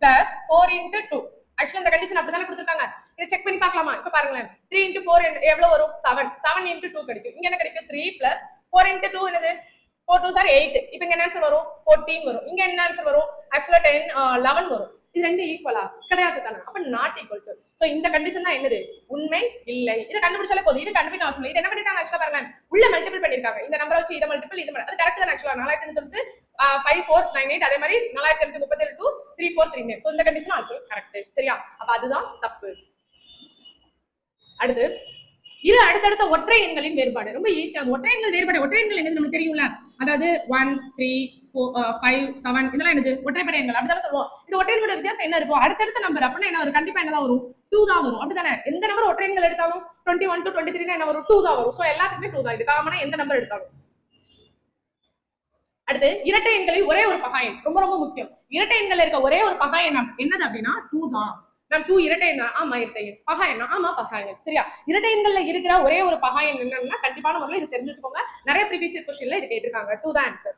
+ 4 × 2. ஆக்சுவலா இந்த கண்டிஷன் அப்படிதானே கொடுத்திருக்காங்க. இத செக் பண்ணி பார்க்கலாமா? இப்போ பாருங்களேன், 3 × 4 எவ்வளவு வரும் 7 7 × 2 கிடைக்கும். இங்க என்ன கிடைக்கும் 3 + 4 × 2 என்னது 4 2 are 8. இப்போ இங்க என்ன ஆன்சர் வரும் 14 வரும். இங்க என்ன ஆன்சர் வரும் ஆக்சுவலா 10 11 வரும். இது ரெண்டு ஈக்குவலா கிடையாது தானே? அப்ப நாட் ஈக்குவல் டு. சோ இந்த கண்டிஷன் தான் என்னது உண்மை இல்லை. இத கண்டுபிடிச்சாலே போதும். இது கண்டுபிடிக்க அவசியம் இல்லை. இது என்ன பண்ணிருக்காங்க ஆக்சுவலா பாருங்க, உள்ள மல்டிபிள் பண்ணிருக்காங்க. இந்த நம்பரை வச்சு இத மல்டிபிள் இது அது கரெக்ட் தான் ஆக்சுவலா. 4298 5498 அதே மாதிரி 4237 3439. சோ இந்த கண்டிஷன் ஆல்சோ கரெக்ட். சரியா? அப்ப அதுதான் தப்பு. அடுத்து இரு அடுத்தடுத்த ஒற்றை எண்களின் வேறுபாடு ரொம்ப ஈஸியா. ஒற்றை எண்கள் வேறுபாடு ஒற்றை எண்கள் என்னது நமக்கு தெரியும்ல. அதாவது 1 3 4 5 7 இதெல்லாம் என்னது ஒற்றைப்படை எண்கள் அப்படிதான் சொல்லுவோம். இந்த ஒற்றை எண்களோட வித்தியாசம் என்ன இருக்கும்? அடுத்தடுத்த நம்பர் அப்படின்னா என்ன வரும்? கண்டிப்பா என்னதான் வரும் 2 தான் வரும். அப்படிதானே? எந்த நம்பர் ஒற்றை எண்கள் எடுத்தாலும் 21 to 23 என்ன வரும் 2 தான் வரும். சோ எல்லாத்துக்குமே 2 தான். இது காமனா எந்த நம்பர் எடுத்தாலும். அடுத்து இரட்டை எண்களில் ஒரே ஒரு பகா எண் ரொம்ப ரொம்ப முக்கியம். இரட்டை எண்கள் இருக்க ஒரே ஒரு பகா எண் என்னது அப்படின்னா 2 தான். மேம் 2 இரட்டை எண் ஆமா இரட்டை எண். பகா எண் ஆமா பகா எண். சரியா? இரட்டை எண்கள்ல இருக்கிற ஒரே ஒரு பகா எண் என்னன்னா கண்டிப்பான முறையில் இது தெரிஞ்சு வச்சுக்கோங்க. நிறைய ப்ரீவியஸ் இயர் क्वेश्चनல இது கேட்டிருக்காங்க. 2 தான் ஆன்சர்.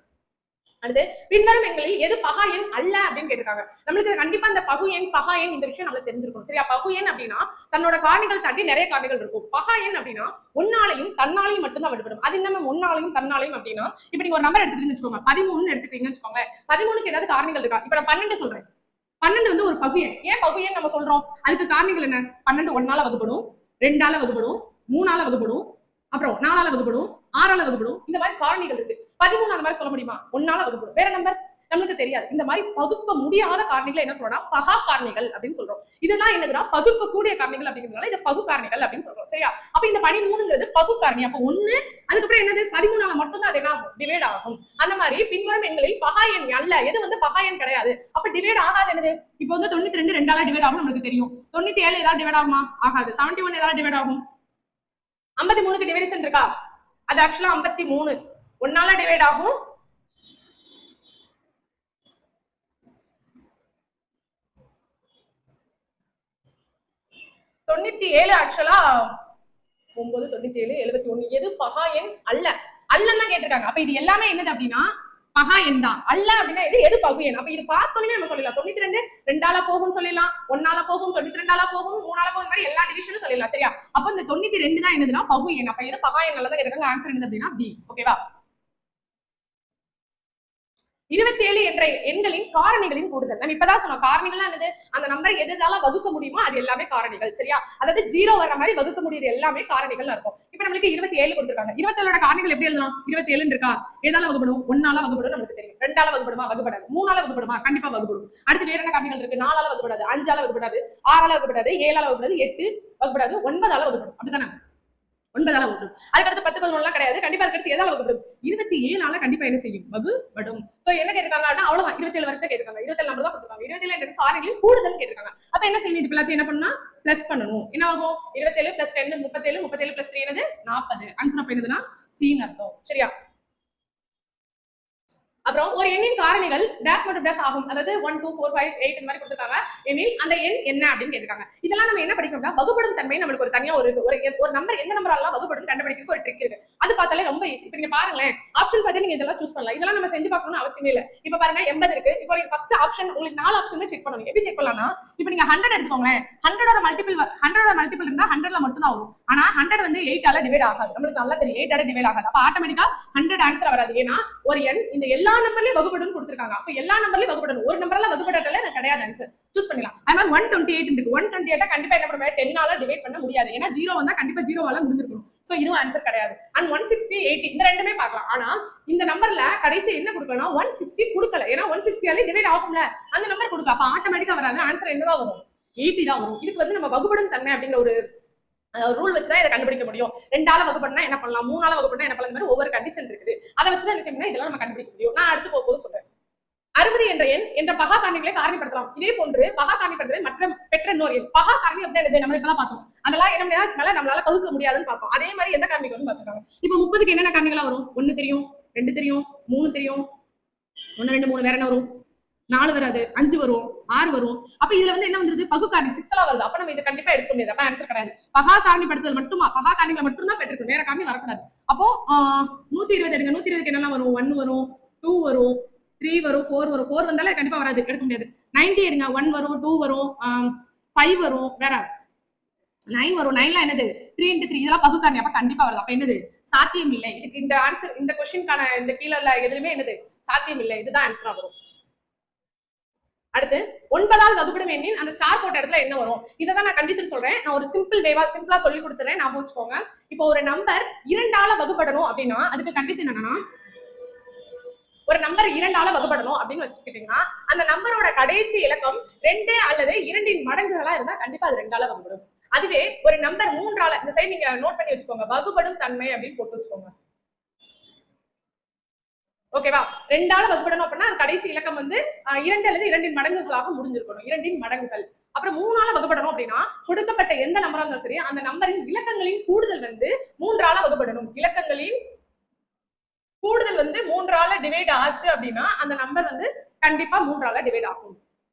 அடுத்து பின்வரும் எண்களில் எது பகா எண் அல்ல அப்படின்னு கேட்டிருக்காங்க. நம்மளுக்கு கண்டிப்பா இந்த பகு எண் பகா எண் இந்த விஷயம் நம்மளுக்கு தெரிஞ்சிருக்கும். சரியா? பகு எண் அப்படின்னா தன்னோட காரணிகள் தாண்டி நிறைய காரணிகள் இருக்கும். பகா எண் அப்படின்னா ஒன்னாலையும் தன்னாலையும் மட்டும்தான் விடுபடும். அது என்ன ஒன்னாலையும் தன்னாலையும் அப்படின்னா இப்ப நீங்க ஒரு நம்பர் எடுத்துக்கிட்டீங்கன்னு வச்சுக்கோங்க. 13 எடுத்துக்கிட்டீங்கன்னு வச்சுக்கோங்க. 13க்கு ஏதாவது காரணிகள் இருக்கா? இப்ப நான் 12 சொல்றேன். 12 வந்து ஒரு பகு எண். ஏன் பகு எண் நம்ம சொல்றோம்? அதுக்கு காரணிகள் என்ன? 12 1ஆல வகுப்படும், 2ஆல வகுப்படும், 3ஆல வகுப்படும், அப்புறம் 4ஆல வகுப்படும், 6ஆல வகுப்படும். இந்த மாதிரி காரணிகள் இருக்கு. 13 அந்த மாதிரி சொல்ல முடியுமா? 1ஆல வகுப்படும். வேற நம்பர் நமக்கு தெரியாது. இந்த மாதிரி பகுக்க முடியாத காரணிகளை என்ன சொல்றோம்னா பகா காரணிகள் அப்படின்னு சொல்றோம். இதெல்லாம் என்னதுன்னா பகுக்க கூடிய காரணிகள் அப்படிங்கிறதுனால இது பகு காரணிகள் அப்படின்னு சொல்றோம். சரியா? அப்ப இந்த 13ங்கிறது பகு காரணி. அப்ப 1 அதுக்கப்புறம் என்னது 13ஆல மட்டும்தான் அது என்ன ஆகும் டிவைட் ஆகும். அந்த மாதிரி பின்வரும் எண்களில் பகா எண் அல்ல எது வந்து பகா எண் கிடையாது. அப்ப டிவைட் ஆகாது என்னது? இப்போ வந்து 92 2ஆல டிவைட் ஆகும் நமக்கு தெரியும். 97 ஏதாவது டிவைட் ஆகுமா? ஆகாது. 71 ஏதாவது டிவைட் ஆகும்? 53க்கு டிவைடேஷன் இருக்கா? அது ஆக்சுவலா 53 1ஆல டிவைட் ஆகும். 97 ஆக்சுவலா 9 97 71 எது பகா எண் அல்ல அல்லன்னு தான் கேட்டிருக்காங்க. அப்ப இது எல்லாமே என்னது அப்படின்னா பகா எண் தான். அல்ல அப்படின்னா எது பகு எண். அப்ப இது பார்த்தோன்னே நம்ம சொல்லலாம் 92 2ஆல போகும்னு சொல்லலாம், 1ஆல போகும், 92ஆல போகும், 3ஆல போகும், மாதிரி எல்லா டிவிஷனும் சொல்லலாம். சரியா? அப்ப இந்த 92 தான் என்னதுன்னா பகு எண். அப்ப எது பகா எண் தான் கேட்டிருக்காங்க. ஆன்சர் என்னது அப்படின்னா பி. ஓகேவா? 27 என்ற எண்களின் காரணிகளின் கூடுதல். நம்ம இப்பதான் சொன்னோம் காரணிகள் என்னது? அந்த நம்பரை எதால வகுக்க முடியுமோ அது எல்லாமே காரணிகள். சரியா? அதாவது 0 வர்ற மாதிரி வகுக்க முடியுது எல்லாமே காரணிகள் இருக்கும். இப்ப நம்மளுக்கு 27 கொடுத்திருக்காங்க. 27ஓட காரணிகள் எப்படி எழுதலாம்? 27 இருக்கா? எதால வகுப்படும்? 1ஆல வகுப்படும் நமக்கு தெரியும். 2ஆல வகுப்படுமா? வகுப்படாது. 3ஆல வகுப்படுமா? கண்டிப்பா வகுப்படும். அடுத்து வேற என்ன காரணிகள் இருக்கு? 4ஆல வகுப்படாது, 5ஆல வகுப்படாது, 6ஆல வகுப்படாது, 7ஆல வகுப்படாது, 8 வகுப்படாது, 9ஆல வகுப்படும். அப்படிதானே? 9ஆல வகுப்படும். அதுக்கடுத்து 10 11 எல்லாம் கிடையாது. கண்டிப்பா அதுக்கடுத்து எதால வகுப்படும்? 27ஆல கண்டிப்பா என்ன செய்யும்? வகுப்படும். சோ என்ன கேட்டிருக்காங்கன்னா அவ்வளவுதான் 27 வரைக்கும் கேட்டிருக்காங்க. 27 நம்பர் தான் கொடுத்திருக்காங்க. 27 என்ற காரணிகள் கூடுதல் கேட்டிருக்காங்க. அப்ப என்ன செய்யணும்? இது எல்லாத்தையும் என்ன பண்ணா பிளஸ் பண்ணணும். என்ன ஆகும்? 27 + 10 37 37 + 3 என்னது 40. ஆன்சர் அப்ப என்னதுன்னா சின்னு அர்த்தம். சரியா? அப்புறம் ஒரு எண்ணின் காரணிகள் டேஷ் மற்றும் டேஷ் ஆகும். அதாவது 1 2 4 5 8 இந்த மாதிரி கொடுத்துருக்காங்க. எனில் அந்த எண் என்ன அப்படின்னு கேட்டிருக்காங்க. இதெல்லாம் நம்ம என்ன படிக்கணும்னா வகுப்படும் தன்மை நம்மளுக்கு ஒரு தனியா ஒரு நம்பர் எந்த நம்பரால வகுப்படும் கண்டுபிடிக்கிறதுக்கு ஒரு ட்ரிக் இருக்கு. அது பார்த்தாலே ரொம்ப ஈஸி. இப்போ நீங்க பாருங்களேன், ஆப்ஷன் பார்த்து நீங்க இதெல்லாம் சூஸ் பண்ணலாம். இதெல்லாம் நம்ம செஞ்சு பார்க்கணும்னு அவசியமே இல்லை. இப்போ பாருங்க 80 இருக்கு. இப்போ நீங்க ஃபர்ஸ்ட் ஆப்ஷன் உங்களுக்கு 4 ஆப்ஷனுமே செக் பண்ணணும். எப்படி செக் பண்ணலாம்னா, இப்போ நீங்க 100 எடுத்துக்கோங்களேன். 100ஓட மல்டிபிள் இருந்தா 100ல மட்டும் தான் வரும். ஆனா 100 வந்து 8 ஆல டிவைட் ஆகாது. நம்மளுக்கு நல்லா தெரியும் 8 ஆல டிவைட் ஆகாது. அப்ப ஆட்டோமேட்டிக்கா 100 ஆன்சர் வராது. ஏன்னா ஒரு எண் இந்த எல்லா நம்பர்லயும் வகுப்படும் கொடுத்திருக்காங்க. அப்ப எல்லா நம்பர்லயும் வகுப்படும். ஒரு நம்பர்ல வகுப்படல அது கிடையாது. ஆன்சர் சூஸ் பண்ணலாம். அதே மாதிரி 128 இருக்கு. 128 கண்டிப்பா என்ன பண்ணுவேன் 10 ஆல டிவைட் பண்ண முடியாது. ஏன்னா 0 வந்தா கண்டிப்பா 0 ஆல முடிஞ்சிருக்கும். சோ இதுவும் ஆன்சர் கிடையாது. அண்ட் 160 80 இந்த ரெண்டுமே பார்க்கலாம். ஆனா இந்த நம்பர்ல கடைசி என்ன கொடுக்கணும் 160 கொடுக்கல. ஏன்னா 160 ஆல டிவைட் ஆகும்ல அந்த நம்பர் கொடுக்கல. அப்ப ஆட்டோமேட்டிக்கா வராது. ஆன்சர் என்னதான் வரும் 80 தான் வரும். இதுக்கு வந்து நம்ம வகுப்படும் தன்மை அப்படிங்கிற ஒரு ரூல் வச்சுதான் இதை கண்டுபிடிக்க முடியும். 2 ஆல வகுப்படனா என்ன பண்ணலாம், 3 ஆல வகுப்படனா என்ன பண்ணலாம், மாதிரி ஒவ்வொரு கண்டிஷன் இருக்குது. அதை வச்சுதான் என்ன செய்யணும் இதெல்லாம் நம்ம கண்டுபிடிக்க முடியும். நான் அடுத்து போகும்போது சொல்றேன். 60 என்ற எண் என்ற பகா காரணிகளை காரணிப்படுத்தலாம். இதே போன்று பகா காரணிப்படுத்துவதை மற்ற பெற்ற இன்னொரு எண். பகா காரணி அப்படின்றது நம்ம இப்பதான் பார்த்தோம். அதெல்லாம் என்ன முடியாது நம்மளால பகுக்க முடியாதுன்னு பார்த்தோம். அதே மாதிரி எந்த காரணிக்கு வந்து பார்த்துருக்காங்க. இப்ப 30க்கு என்னென்ன காரணிகளா வரும்? 1 தெரியும், 2 தெரியும், 3 தெரியும், 1 2 3 வேற என்ன வரும்? 4 வராது, 5 வரும், 6 வரும். அப்ப இதுல வந்து என்ன வந்துருது பகு காரணி 6 வருது. அப்ப நம்ம இதை கண்டிப்பா எடுக்க முடியாது. அப்ப ஆன்சர் கிடையாது. பகா காரணிப்படுத்துதல் மட்டுமா பகா காரணிகளை மட்டும் தான் பெற்றிருக்கும். வேற காரணி வரக்கூடாது. அப்போ 120 எடுங்க. 120க்கு என்னெல்லாம் வரும்? 1 வரும், 2 வரும், 3 வரும், 4 வரும். 4 வந்தாலே கண்டிப்பா வராது, எடுக்க முடியாது. 90 எடுங்க. 1 வரும், 2 வரும், 5 வரும், வேற 9 வரும். 9ல என்னது 3 × 3 இதெல்லாம் பகு காரணி. அப்ப கண்டிப்பா வருது. அப்ப என்னது சாத்தியம் இல்லை. இதுக்கு இந்த ஆன்சர் இந்த क्वेश्चनக்கான இந்த கீழ எதுவுமே என்னது சாத்தியம் இல்லை. இதுதான் ஆன்சரா வரும். அடுத்து 9 ஆல் வகுப்படும் எண்ணின் அந்த ஸ்டார் போட்ட இடத்துல என்ன வரும்? இதான் நான் கண்டிஷன் சொல்றேன். நான் ஒரு சிம்பிளா சொல்லி கொடுத்துறேன். நான் வச்சுக்கோங்க. இப்போ ஒரு நம்பர் 2 ஆல வகுப்படணும் அப்படின்னா அதுக்கு கண்டிஷன் என்னன்னா, ஒரு நம்பர் 2 ஆல வகுப்படணும் அப்படின்னு வச்சுக்கிட்டீங்கன்னா அந்த நம்பரோட கடைசி இலக்கம் 2 அல்லது 2 மடங்குகளா இருந்தா கண்டிப்பா அது 2 ஆல வகுப்படும். அதுவே ஒரு நம்பர் 3 ஆல இந்த சைடு நீங்க நோட் பண்ணி வச்சுக்கோங்க. வகுப்படும் தன்மை அப்படின்னு போட்டு வச்சுக்கோங்க. ஓகேவா? 2 ஆல வகுப்படணும் அப்படின்னா அது கடைசி இலக்கம் வந்து 2 அல்லது 2 மடங்குகளாக முடிஞ்சிருக்கணும். 2 மடங்குகள். அப்புறம் 3 ஆல வகுப்படணும் அப்படின்னா கொடுக்கப்பட்ட எந்த நம்பரா இருந்தாலும் சரி அந்த நம்பரின் இலக்கங்களின் கூடுதல் வந்து 3 ஆல வகுப்படணும். இலக்கங்களின் கூடுதல் வந்து 3 ஆல டிவைட் ஆச்சு அப்படின்னா அந்த நம்பர் வந்து கண்டிப்பா 3 ஆல டிவைட் ஆகும்.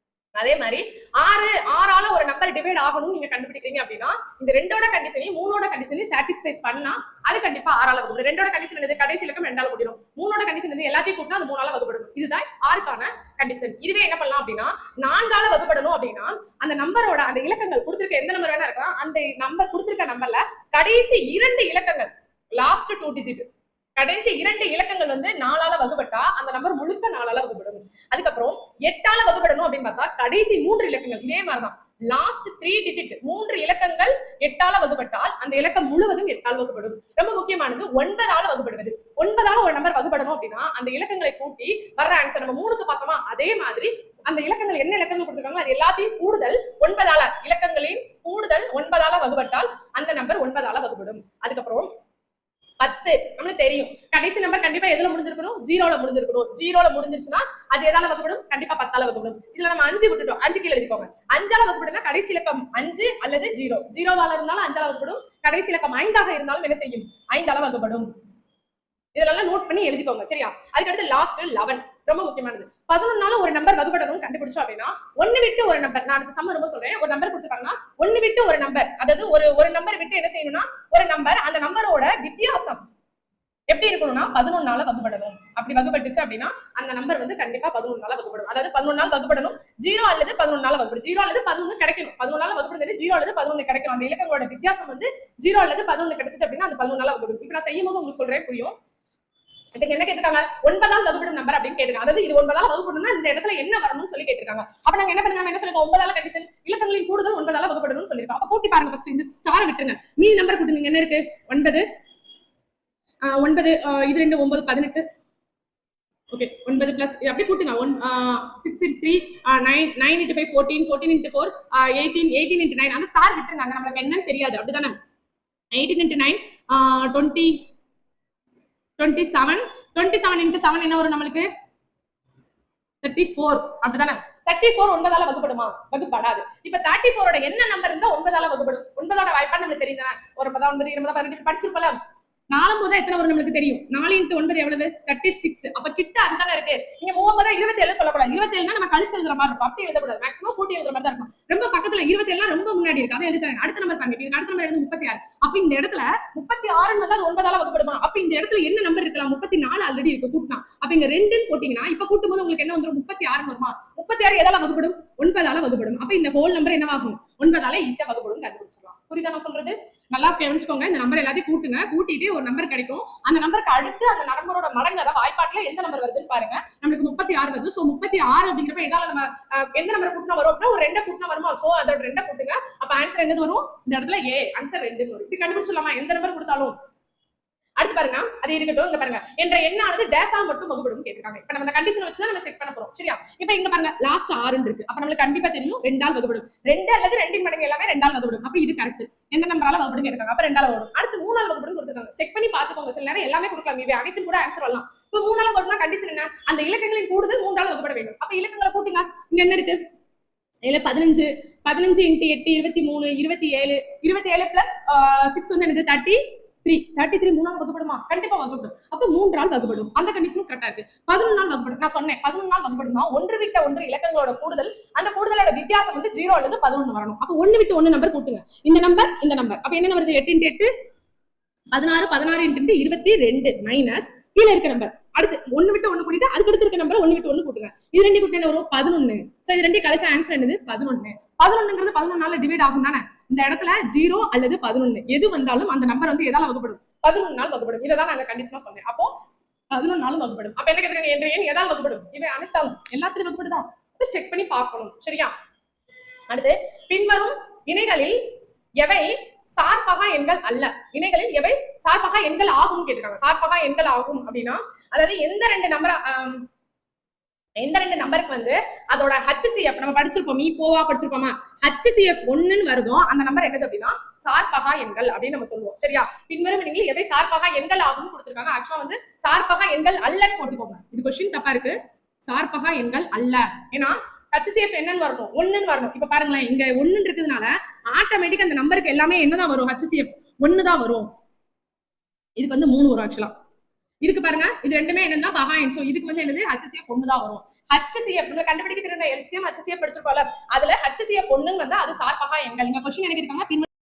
அதே மாதிரி 6 ஆல ஒரு நம்பர் டிவைட் ஆகணும் நீங்க கண்டுபிடிக்கிறீங்க அப்படின்னா இந்த 2ஓட கண்டிஷனையும் 3ஓட கண்டிஷனையும் சாட்டிஸ்ஃபை பண்ணா அது கண்டிப்பா 6 ஆல வகுப்படும். 2ஓட கண்டிஷன் என்னது கடைசி இலக்கம் 2 ஆல கூட்டிடும். 3ஓட கண்டிஷன் வந்து எல்லாத்தையும் கூட்டினா அது 3 ஆல வகுப்படும். இதுதான் 6க்கான கண்டிஷன். இதுவே என்ன பண்ணலாம் அப்படின்னா 4 ஆல வகுப்படணும் அப்படின்னா அந்த நம்பரோட அந்த இலக்கங்கள் கொடுத்திருக்க எந்த நம்பர் வேணா இருக்கலாம் அந்த நம்பர் கொடுத்திருக்க நம்பர்ல கடைசி 2 இலக்கங்கள் லாஸ்ட் 2 டிஜிட் கடைசி 2 இலக்கங்கள் வந்து 4 ஆல வகுப்பட்டா அந்த நம்பர் முழுக்க 4 ஆல வகுப்படும். அதுக்கப்புறம் 8 ஆல வகுப்படணும் அப்படின்னு பார்த்தா கடைசி 3 இலக்கங்கள் இதே மாதிரிதான் லாஸ்ட் 3 டிஜிட் 3 இலக்கங்கள் 8 ஆல வகுப்பட்டால் அந்த இலக்கம் முழுவதும் 8 ஆல் வகுப்படும். ரொம்ப முக்கியமானது 9 ஆல வகுப்படுவது. 9 ஆல ஒரு நம்பர் வகுப்படணும் அப்படின்னா அந்த இலக்கங்களை கூட்டி வர்ற ஆன்சர் நம்ம 3க்கு பார்த்தோமா அதே மாதிரி அந்த இலக்கங்கள் என்ன இலக்கங்கள் கொடுத்திருக்காங்க அது எல்லாத்தையும் கூடுதல் 9 ஆல இலக்கங்களின் கூடுதல் 9 ஆல வகுப்பட்டால் அந்த நம்பர் 9 ஆல வகுப்படும். அதுக்கப்புறம் 10 நம்மளுக்கு தெரியும் கடைசி நம்பர் கண்டிப்பா எதுல முடிஞ்சிருக்கணும் 0ல முடிஞ்சிருக்கணும். 0ல முடிஞ்சிருச்சுன்னா அது எதால வகுப்படும் கண்டிப்பா 10 ஆல வகுப்படும். இதுல நம்ம 5 விட்டுட்டோம். 5 கீழ எழுதிக்கோங்க. 5 ஆல வகுப்படுனா கடைசி இலக்கம் 5 அல்லது 0. 0வால இருந்தாலும் 5 ஆல வகுப்படும். கடைசி இலக்கம் 5 ஆக இருந்தாலும் என்ன செய்யும் 5 ஆல வகுப்படும். இதெல்லாம் நோட் பண்ணி எழுதிக்கோங்க. சரியா? அதுக்கு அடுத்து லாஸ்ட் 11 ரொம்ப முக்கியமானது. 11ஆல ஒரு நம்பர் வகுப்படணும் கண்டுபிடிச்சோம் அப்படின்னா 1 விட்டு ஒரு நம்பர் நான் அடுத்த சம்ம ரொம்ப சொல்றேன். ஒரு நம்பர் கொடுத்துருக்காங்கன்னா 1 விட்டு ஒரு நம்பர் அதாவது ஒரு நம்பர் விட்டு என்ன செய்யணும்னா ஒரு நம்பர் அந்த நம்பரோட வித்தியாசம் எப்படி இருக்கணும்னா 11ஆல வகுப்படணும். அப்படி வகுப்பட்டுச்சு அப்படின்னா அந்த நம்பர் வந்து கண்டிப்பா 11ஆல வகுப்படும். அதாவது 11ஆல வகுப்படணும். 0 அல்லது 11ஆல வகுப்படும். 0 அல்லது 11 கிடைக்கணும். 11ஆல வகுப்படுறது 0 அல்லது 11 கிடைக்கணும். அந்த இலக்கங்களோட வித்தியாசம் வந்து 0 அல்லது 11 கிடைச்சிச்சு அப்படின்னா அந்த 11ஆல வகுப்படும். இப்ப நான் செய்யும் போது உங்களுக்கு சொல்றேன் புரியும். இப்ப என்ன கேட்டிருக்காங்க 9ஆல் வகுப்படும் நம்பர் அப்படின்னு கேட்டிருக்காங்க. அதாவது இது 9ஆல வகுப்படணும்னா இந்த இடத்துல என்ன வரணும்னு சொல்லி கேட்டிருக்காங்க. அப்ப நாங்க என்ன பண்ணுங்க என்ன சொல்லுங்க 9ஆல கண்டிஷன் இலக்கங்களின் கூடுதல் 9ஆல வகுப்படணும்னு சொல்லிருக்கோம். அப்ப கூட்டி பாருங்க ஃபர்ஸ்ட் இந்த ஸ்டார் விட்டுருங்க. மீதி நம்பர் கூட்டுங்க என்ன இருக்கு 9 9 இது 2 9 18 ஓகே 9 பிளஸ் அப்படியே கூட்டுங்க 6 × 3 9 9 × 5 14 14 × 4 18 18 × 9 அந்த ஸ்டார் விட்டுருங்க நமக்கு என்னன்னு தெரியாது அப்படிதானே 18 × 9 20 27 27 × 7 என்ன வரும் நம்மளுக்கு 34 அப்படிதானே 34 9ஆல வகுப்படுமா வகுப்படாது. இப்ப 34ஓட என்ன நம்பர் இருந்தா 9ஆல வகுப்படும் 9ஓட வாய்ப்பா நமக்கு தெரியுதா ஒரு 9 20 18 படிச்சிருப்பல 4 போதா எத்தனை வரும் நமக்கு தெரியும். 4 × 9 எவ்வளவு? 36. அப்ப கிட்ட அதுதானே இருக்கு. நீங்க 3 27 சொல்லக்கூடாது. 27 நம்ம கழிச்சு எழுதுற மாதிரி இருக்கும். அப்படி எழுதக்கூடாது. மேக்ஸிமம் கூட்டி எழுதுற மாதிரி தான் இருக்கும். ரொம்ப பக்கத்துல 27 ரொம்ப முன்னாடி இருக்கு. அதை எடுக்காங்க. அடுத்த நம்பர் பாருங்க. இது அடுத்த நம்பர் எழுது 36. அப்ப இந்த இடத்துல 36 வந்தா அது 9ஆல வகுப்படுமா? அப்ப இந்த இடத்துல என்ன நம்பர் இருக்கலாம்? 34 ஆல்ரெடி இருக்கு கூட்டினா. அப்ப இங்க 2 போட்டீங்கன்னா இப்ப கூட்டும் போது உங்களுக்கு என்ன வந்துரும்? 36 வருமா? 36 எதால வகுப்படும்? 9ஆல வகுப்படும். அப்ப இந்த ஹோல் நம்பர் என்னவாகும்? 9ஆல ஈஸியா வகுப்படும் கண்டுபிடிச்சிடலாம். புரியுதா நான் சொல்றது? நல்லா கவனிச்சுக்கோங்க. இந்த நம்பர் எல்லாத்தையும் கூட்டுங்க. கூட்டிட்டு ஒரு நம்பர் கிடைக்கும். அந்த நம்பருக்கு அடுத்து அந்த நம்பரோட மடங்கு, அதாவது வாய்ப்பாட்டுல எந்த நம்பர் வருதுன்னு பாருங்க. நம்மளுக்கு 36 வருது. சோ 36 அப்படிங்கிறப்ப எதால நம்ம எந்த நம்பரை கூட்டினா வரும் அப்படின்னா ஒரு 2 கூட்டினா வருமா? சோ அதோட 2 கூட்டுங்க. அப்ப ஆன்சர் என்னது வரும்? இந்த இடத்துல ஏ ஆன்சர் 2 வரும். இப்படி கண்டுபிடிச்சிடலாமா எந்த நம்பர் கொடுத்தாலும்? அடுத்து பாருங்க, அது இருக்கட்டும். இங்க பாருங்க, என்ற எண்ணானது டேஸால் மட்டும் வகுப்படும் கேட்டிருக்காங்க. இப்ப நம்ம இந்த கண்டிஷன் வச்சு தான் நம்ம செக் பண்ண போறோம். சரியா? இப்ப இங்க பாருங்க, லாஸ்ட் 6 இருக்கு. அப்ப நம்மளுக்கு கண்டிப்பா தெரியும் 2 ஆல் வகுப்படும். 2 அல்லது 2 மடங்கு எல்லாமே 2 ஆல் வகுப்படும். அப்ப இது கரெக்ட். எந்த நம்பரால வகுப்படும் கேட்டிருக்காங்க. அப்ப 2 ஆல் வகுப்படும். அடுத்து 3 ஆல் வகுப்படும் கொடுத்திருக்காங்க. செக் பண்ணி பாத்துக்கோங்க. சில நேரம் எல்லாமே கொடுக்கலாம். இவை அனைத்தும் கூட ஆன்சர் வரலாம். இப்ப 3 ஆல் வகுப்படும் கண்டிஷன் என்ன? அந்த இலக்கங்களின் கூடுதல் 3 ஆல் வகுப்பட வேண்டும். அப்ப இலக்கங்களை கூட்டுங்க. இங்க என்ன இருக்கு? இதுல 15 15 × 8 23 27 27 பிளஸ் 6 வந்து என்னது? 33 3 ஆல் வகுப்படுமா? கண்டிப்பா வகுப்படும். அப்ப 3 ஆல் வகுப்படும். அந்த கண்டிஷனும் கரெக்டா இருக்கு. 11 ஆல் வகுப்படும். நான் சொன்னேன் 11 ஆல் வகுப்படும்னா ஒன்று விட்ட ஒன்று இலக்கங்களோட கூடுதல், அந்த கூடுதலோட வித்தியாசம் வந்து 0 அல்லது 11 வரணும். அப்ப 1 விட்டு 1 நம்பர் கூட்டுங்க. இந்த நம்பர் இந்த நம்பர். அப்ப என்ன வருது? 8 × 8 16 16 × 22 மைனஸ் கீழ இருக்க நம்பர். அடுத்து 1 விட்டு 1 கூட்டிட்டு அதுக்கு அடுத்து இருக்க நம்பர் 1 விட்டு 1 கூட்டுங்க. இது ரெண்டு கூட்டி என்ன வரும்? 11. சோ இது ரெண்டு கழிச்ச ஆன்சர் என்னது? 11. 11ங்கிறது 11 ஆல டிவைட் ஆகும் தானே? இந்த இடத்துல 0 அல்லது 11 எது வந்தாலும் அந்த நம்பர் வந்து எதால வகுப்படும்? 11 ஆல் வகுப்படும். இததான் நாங்க கண்டிஷனா சொன்னேன். அப்போ 11 ஆல் வகுப்படும். அப்ப என்ன கேக்குறாங்க? என்ற எண் எதால வகுப்படும்? இவை அனைத்தாலும் எல்லாத்துலயும் வகுப்படுதான். செக் பண்ணி பார்க்கணும். சரியா? அடுத்து பின்வரும் இணைகளில் எவை சார்பகா எண்கள் அல்ல? இணைகளில் எவை சார்பகா எண்கள் ஆகும் கேட்டிருக்காங்க. சார்பகா எண்கள் ஆகும் அப்படின்னா அதாவது எந்த ரெண்டு நம்பருக்கு வந்து அதோட HCF நம்ம படிச்சிருப்போம். போவா படிச்சிருப்போமா? HCF 1ன்னு வருதோ அந்த நம்பர் என்னது அப்படின்னா சார்பகா எண்கள் அப்படின்னு நம்ம சொல்லுவோம். சரியா? பின்வரும் இணைகளில் எவை சார்பகா எண்கள் ஆகும் கொடுத்திருக்காங்க. ஆக்சுவலா வந்து சார்பகா எண்கள் அல்லன்னு போட்டுக்கோங்க. இது क्वेश्चन தப்பா இருக்கு. சார்பகா எண்கள் அல்ல. ஏன்னா HCF என்னன்னு வரணும்? 1ன்னு வரணும். இப்ப பாருங்களேன், இங்க 1 இருக்கிறதுனால ஆட்டோமேட்டிக் அந்த நம்பருக்கு எல்லாமே என்னதான் வரும்? HCF 1 தான் வரும். இதுக்கு வந்து 3 வரும் ஆக்சுவலா. இதுக்கு பாருங்க, இது ரெண்டுமே என்னன்னா பகா எண். சோ இதுக்கு வந்து என்னது? HCF 1 தான் வரும். HCF நம்ம கண்டுபிடிக்க தெரியும். LCM HCF படிச்சிருக்கோம்ல, அதுல HCF 1ன்னு வந்தா அது சார்பகா எண்கள். இந்த क्वेश्चन எனக்கு இருக்காங்க.